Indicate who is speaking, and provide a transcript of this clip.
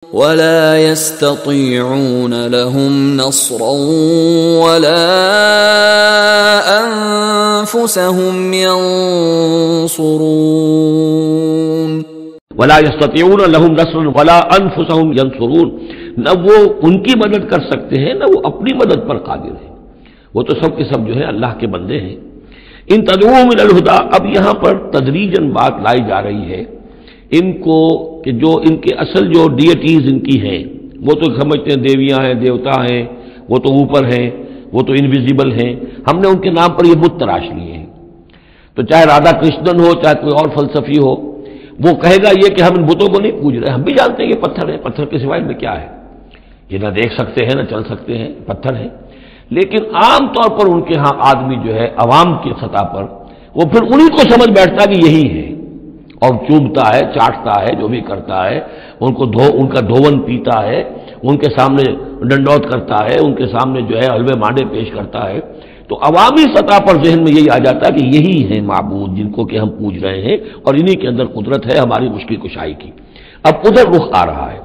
Speaker 1: ولا يستطيعون لهم نصرا ولا أنفسهم ينصرون
Speaker 2: ولا يستطيعون لهم نصرا ولا انفسهم ينصرون، نہ وہ ان کی مدد کر سکتے ہیں نہ وہ اپنی مدد پر قادر ہیں، وہ تو سب کے سب جو ہے اللہ کے بندے ہیں۔ ان تدعوهم الى الہدی، اب یہاں پر تدریجاً بات لائی جا رہی ہے ان کو کہ جو ان کے اصل جو ڈیٹیز ان کی ہیں، وہ تو سمجھتے ہیں دیویاں ہیں، دیوتا ہیں، وہ تو اوپر ہیں، وہ تو انویزیبل ہیں، ہم نے ان کے نام پر یہ بت تراش لیے ہیں۔ تو چاہے رادھا کرشنن ہو، چاہے کوئی اور فلسفی ہو، وہ کہے گا یہ کہ ہم ان بتوں کو نہیں پوج رہے، ہم بھی جانتے ہیں یہ پتھر ہے، پتھر کے سوائے میں کیا ہے، یہ نہ دیکھ سکتے ہیں نہ چل سکتے ہیں، پتھر ہے۔ لیکن عام طور پر ان کے ہاں آدمی جو ہے عوام کی سطح پر وہ پھر انہیں کو سمجھ بیٹھتا کہ یہی ہے، اور چومتا ہے، چاٹتا ہے، جو بھی کرتا ہے، ان کا دھون پیتا ہے، ان کے سامنے ڈنڈوت کرتا ہے، ان کے سامنے جو ہے حلوے مانڈے پیش کرتا ہے، تو عوامی سطح پر ذہن میں یہی آ جاتا ہے کہ یہی ہے معبود جن کو کہ ہم پوج رہے ہیں، اور انہی کے اندر قدرت ہے ہماری مشکل کشائی کی۔ اب ادھر رخ آ رہا ہے۔